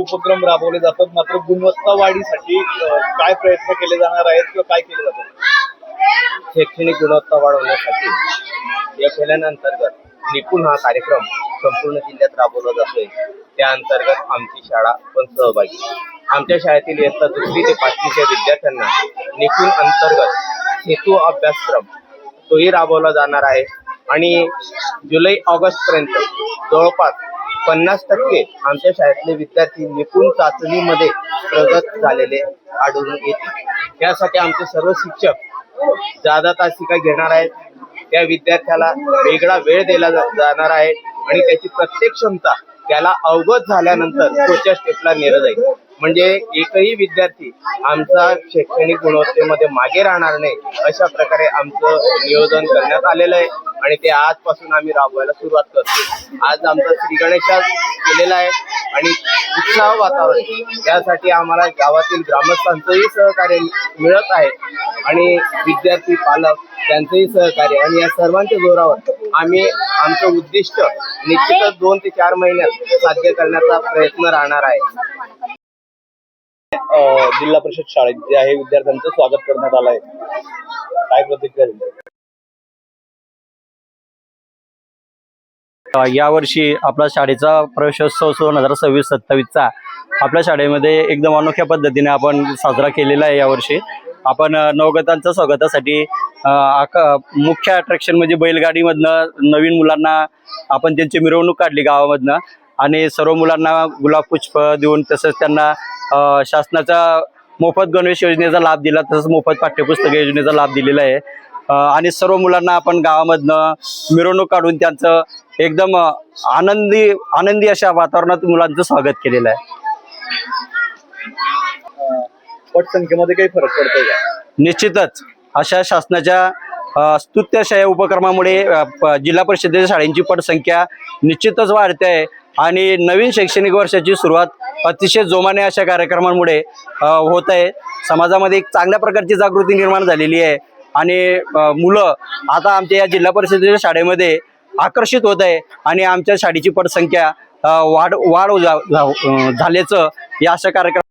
उपक्रम राबवले जातात, मात्र गुणवत्ता वाढीसाठी काय प्रयत्न केले जाणार आहेत किंवा काय केले जातात? शैक्षणिक गुणवत्ता वाढवण्यासाठी या अंतर्गत निपुण हा कार्यक्रम संपूर्ण जिल्ह्यात राबवला जातोय। त्या अंतर्गत आमची शाळा पण सहभागी। आमच्या शाळेतील इयत्ता 2री ते 5वीच्या विद्यार्थ्यांना निपुण अंतर्गत हेतू अभ्यासक्रम तोही राबवला जाणार आहे आणि जुलै-ऑगस्ट पर्यंत जवळपास 50% आमच्या शाळेतले विद्यार्थी निपुण चाचणीमध्ये प्रगत झालेले आढळून येतील। त्यासाठी आमचे सर्व शिक्षक जादा तासिका घेणार आहेत। त्या विद्यार्थ्याला वेगळा वेळ दिला जाणार आहे आणि त्याची प्रत्येक क्षमता त्याला अवगत झाल्यानंतर पुढच्या स्टेपला नेलं जाईल। म्हणजे एकही विद्यार्थी आमचा शैक्षणिक गुणवत्तेमध्ये मागे राहणार नाही, अशा प्रकारे आमचं नियोजन करण्यात आलेलं आहे आणि ते आजपासून आम्ही राबवायला सुरुवात करतो। आज आमचा श्री गणेशा केलेला आहे आणि उत्साह वातावरण त्यासाठी आम्हाला गावातील ग्रामस्थांचंही सहकार्य मिळत आहे आणि विद्यार्थी पालक त्यांचंही सहकार्य आणि या सर्वांच्या जोरावर आम्ही आमचं उद्दिष्ट निश्चितच 2 ते 4 महिन्यात साध्य करण्याचा प्रयत्न राहणार आहे। जिल्हा परिषद शाळेत जे आहे विद्यार्थ्यांचं स्वागत करण्यात आलं आहे, काय प्रतिक्रिया दिली? यावर्षी आपला शाळेचा प्रवेशोत्सव 2026-27चा आपल्या शाळेमध्ये एकदम अनोख्या पद्धतीने आपण साजरा केलेला आहे। यावर्षी आपण नवगतांच्या स्वागतासाठी मुख्य अट्रॅक्शन म्हणजे बैलगाडीमधनं नवीन मुलांना आपण त्यांची मिरवणूक काढली गावामधनं आणि सर्व मुलांना गुलाब पुष्प देऊन तसंच त्यांना शासनाचा मोफत गणवेश योजनेचा लाभ दिला, तसंच मोफत पाठ्यपुस्तक योजनेचा लाभ दिलेला आहे आणि सर्व मुलांना आपण गावामधनं मिरवणूक काढून त्यांचं एकदम आनंदी अशा वातावरणात मुलांचं स्वागत केलेलं आहे। पटसंख्येमध्ये काही फरक पडतोय का? निश्चितच अशा शासनाच्या स्तुत्य या उपक्रमामुळे जिल्हा परिषदेच्या शाळांची पटसंख्या निश्चितच वाढते आहे आणि नवीन शैक्षणिक वर्षाची सुरुवात अतिशय जोमाने अशा कार्यक्रमांमुळे होत आहे। समाजामध्ये एक चांगल्या प्रकारची जागृती निर्माण झालेली आहे आणि मुलं आता आमच्या या जिल्हा परिषदेच्या शाळेमध्ये आकर्षित होत आहे आणि आमच्या शाळेची पटसंख्या वाढ झाल्याचं या अशा कार्यक्रम